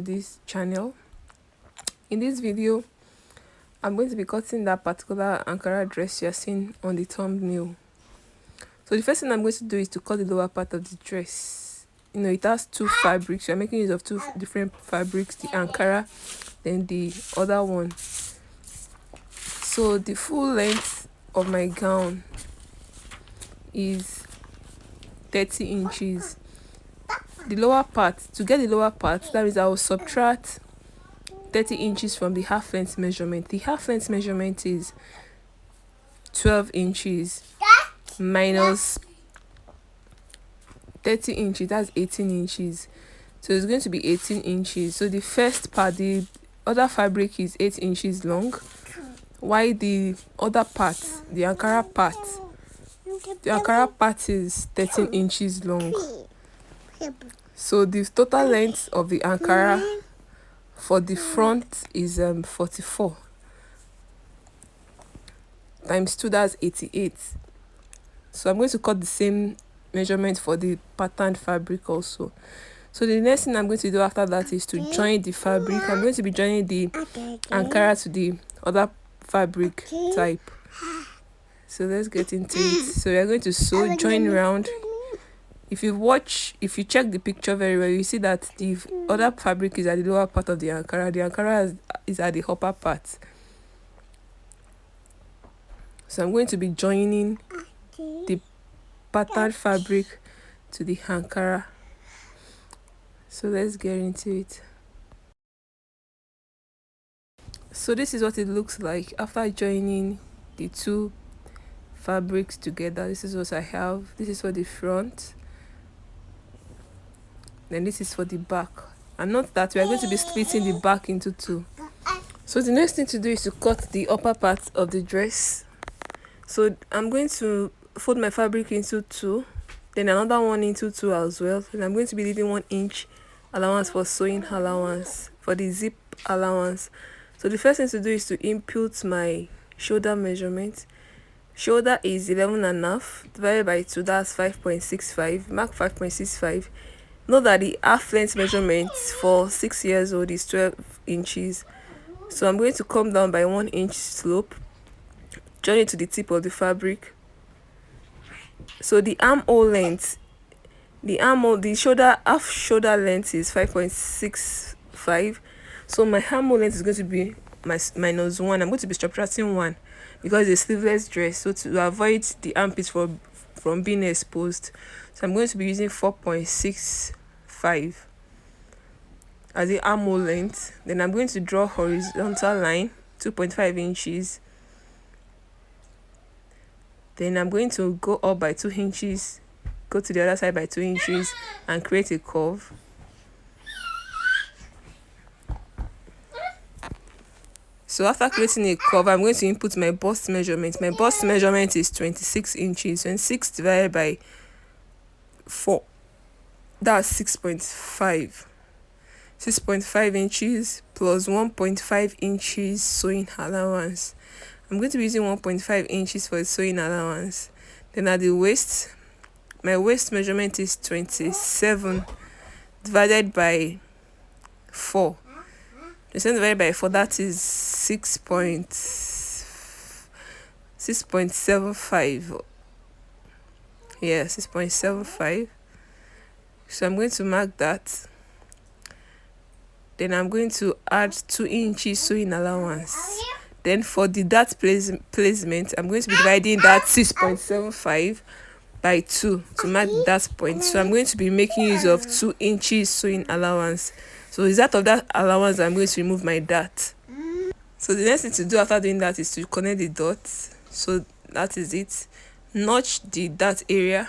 this channel. In this video, I'm going to be cutting that particular Ankara dress you're seeing on the thumbnail. So the first thing I'm going to do is to cut the lower part of the dress. You know, it has two fabrics. You're making use of two different fabrics, the Ankara, then the other one. So the full length of my gown is 30 inches. The lower part, to get the lower part, that is, I will subtract 30 inches from the half length measurement. The half length measurement is 12 inches minus 30 inches, that's 18 inches. So it's going to be 18 inches. So the first part, the other fabric is 8 inches long, while the other part, the Ankara part is 13 inches long. So the total length of the Ankara for the front is 44 times 2, that's 88. So I'm going to cut the same measurement for the patterned fabric also. So the next thing I'm going to do after that is to join the fabric. I'm going to be joining the Ankara to the other fabric type. So let's get into it. So we're going to sew, join round. If you check the picture very well, you see that the other fabric is at the lower part of the Ankara. The Ankara is at the upper part. So I'm going to be joining the patterned fabric to the Ankara. So let's get into it. So this is what it looks like after joining the two fabrics together. This is what I have. This is for the front, then this is for the back. And note that we are going to be splitting the back into two. So the next thing to do is to cut the upper part of the dress. So I'm going to fold my fabric into two, then another one into two as well, and I'm going to be leaving 1 inch allowance for sewing allowance, for the zip allowance. So the first thing to do is to input my shoulder measurement. Shoulder is 11.5 divided by 2, that's 5.65. Mark 5.65. Note that the half length measurement for 6 years old is 12 inches. So I'm going to come down by 1 inch slope, join it to the tip of the fabric. So the armhole length, the shoulder, half shoulder length is 5.65. So my armhole length is going to be minus 1. I'm going to be subtracting 1 because it's a sleeveless dress, so to avoid the armpits from being exposed. So I'm going to be using 4.65 as the armhole length. Then I'm going to draw horizontal line 2.5 inches. Then I'm going to go up by 2 inches, go to the other side by 2 inches, and create a curve. So after creating a curve, I'm going to input my bust measurement. My bust measurement is 26 inches. 26 divided by 4, that's 6.5. 6.5 inches plus 1.5 inches sewing allowance. I'm going to be using 1.5 inches for the sewing allowance. Then at the waist, my waist measurement is 27 divided by 4. 27 divided by 4, that is 6.75. Yeah, 6.75. So I'm going to mark that. Then I'm going to add 2 inches sewing allowance. Then for the dart placement, I'm going to be dividing that 6.75 by 2 to mark that point. So I'm going to be making use of 2 inches sewing allowance. So is that of that allowance I'm going to remove my dart. So the next thing to do after doing that is to connect the dots. So that is it. Notch the dart area.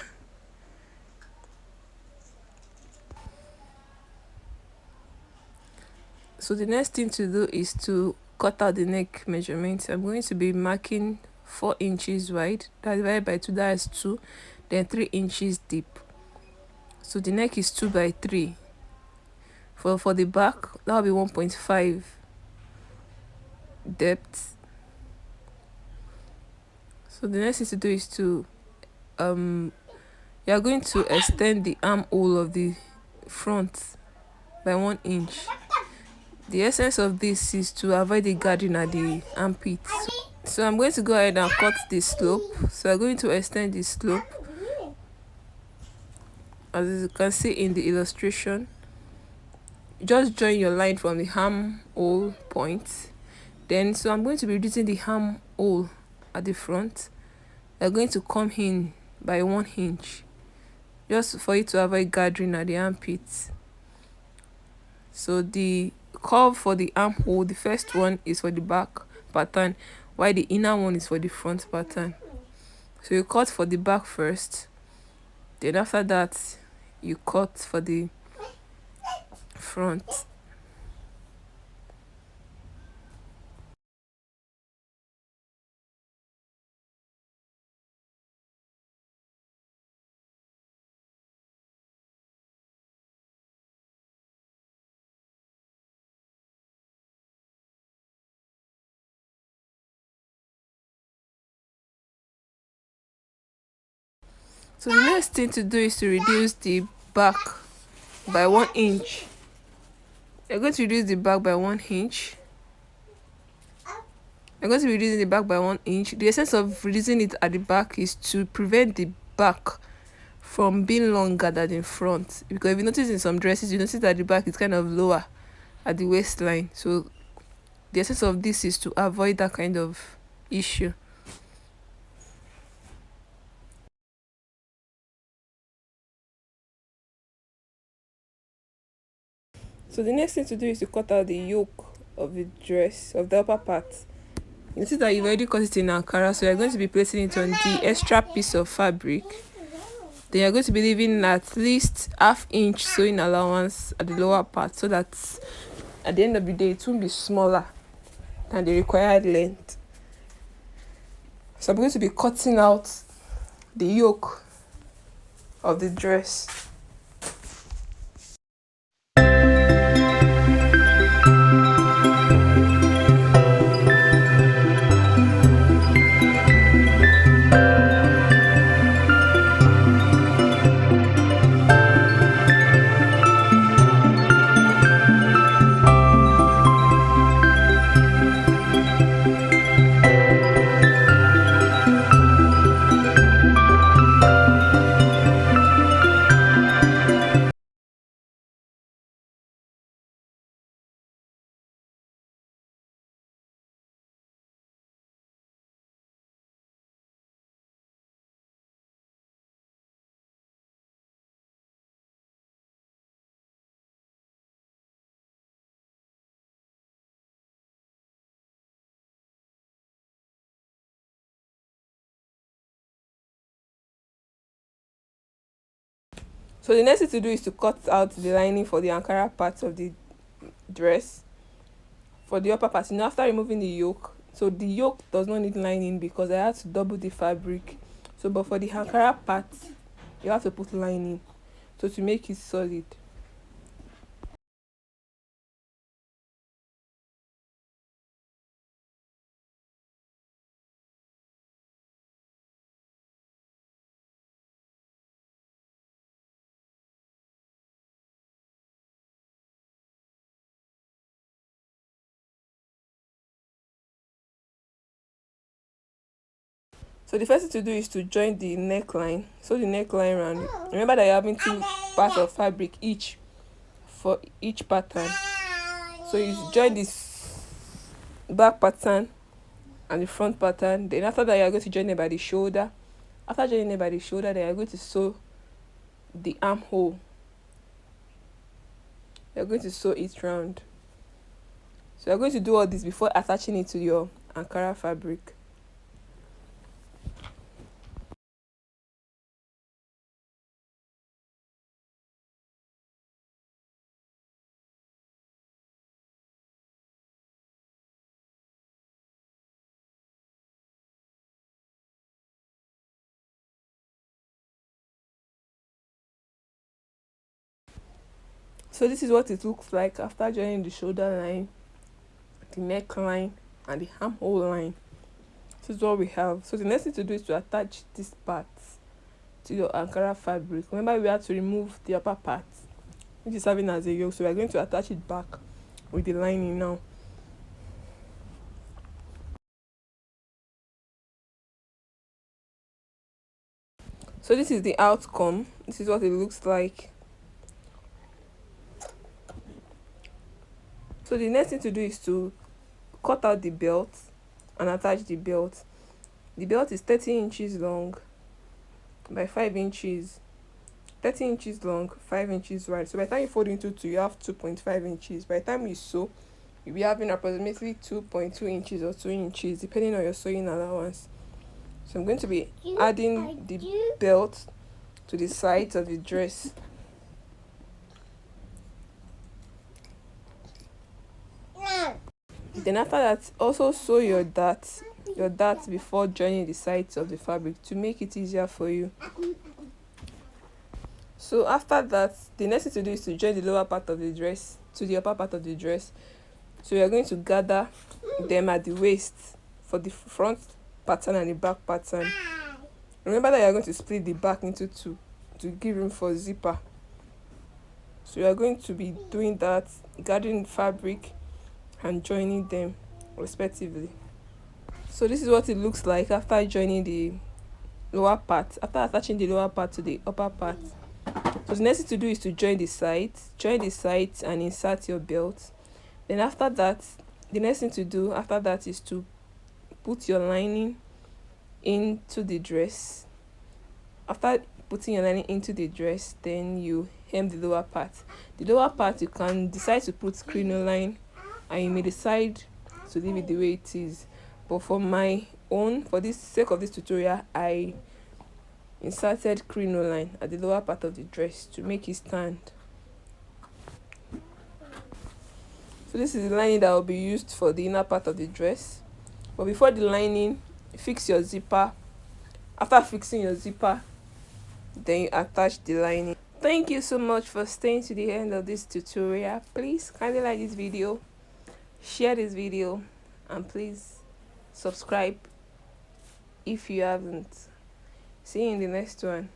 So the next thing to do is to cut out the neck measurement. I'm going to be marking 4 inches wide, that divided by 2, that is 2, then 3 inches deep. So the neck is 2 by 3. For the back, that will be 1.5 depth. So the next thing to do is to you are going to extend the armhole of the front by 1 inch. The essence of this is to avoid the gathering at the armpit. So I'm going to go ahead and cut the slope. So I'm going to extend the slope, as you can see in the illustration. Just join your line from the armhole point. Then, so I'm going to be reducing the armhole at the front. We're going to come in by 1 inch, just for it to avoid gathering at the armpits. So the curve for the armhole, the first one is for the back pattern, while the inner one is for the front pattern. So you cut for the back first, then after that you cut for the front. So the next thing to do is to reduce the back by 1 inch. You're going to reduce the back by 1 inch. I'm going to be reducing the back by 1 inch. The essence of reducing it at the back is to prevent the back from being longer than in front. Because if you notice in some dresses, you notice that the back is kind of lower at the waistline. So the essence of this is to avoid that kind of issue. So the next thing to do is to cut out the yoke of the dress, of the upper part. You see that you've already cut it in Ankara, so you're going to be placing it on the extra piece of fabric. Then you're going to be leaving at least ½ inch sewing allowance at the lower part, so that at the end of the day it won't be smaller than the required length. So I'm going to be cutting out the yoke of the dress. So the next thing to do is to cut out the lining for the Ankara part of the dress. For the upper part, after removing the yoke, so the yoke does not need lining because I had to double the fabric. So but for the Ankara part, you have to put lining, so to make it solid. So the first thing to do is to join the neckline. So the neckline round. Remember that you're having 2 parts of fabric each for each pattern. So you join this back pattern and the front pattern. Then after that, you're going to join it by the shoulder. After joining it by the shoulder, then you're going to sew the armhole. You're going to sew it round. So you're going to do all this before attaching it to your Ankara fabric. So this is what it looks like after joining the shoulder line, the neckline, and the armhole line. This is what we have. So the next thing to do is to attach this part to your Ankara fabric. Remember, we have to remove the upper part, which is serving as a yoke, so we are going to attach it back with the lining now. So this is the outcome. This is what it looks like. So the next thing to do is to cut out the belt and attach the belt. The belt is 30 inches long by 5 inches. 30 inches long, 5 inches wide. So by the time you fold into two, you have 2.5 inches. By the time you sew, you'll be having approximately 2.2 inches or 2 inches, depending on your sewing allowance. So I'm going to be adding the belt to the sides of the dress. Then after that, also sew your dart before joining the sides of the fabric to make it easier for you. So after that, the next thing to do is to join the lower part of the dress to the upper part of the dress. So we are going to gather them at the waist for the front pattern and the back pattern. Remember that you are going to split the back into two to give room for zipper. So you are going to be doing that, gathering fabric and joining them respectively. So this is what it looks like after joining the lower part, after attaching the lower part to the upper part. So the next thing to do is to join the sides and insert your belt. Then after that, the next thing to do after that is to put your lining into the dress. After putting your lining into the dress, then you hem the lower part. The lower part, you can decide to put crinoline and you may decide to leave it the way it is. But for my own, for the sake of this tutorial, I inserted crinoline at the lower part of the dress to make it stand. So this is the lining that will be used for the inner part of the dress. But before the lining, fix your zipper. After fixing your zipper, then you attach the lining. Thank you so much for staying to the end of this tutorial. Please kindly like this video, share this video, and please subscribe if you haven't. See you in the next one.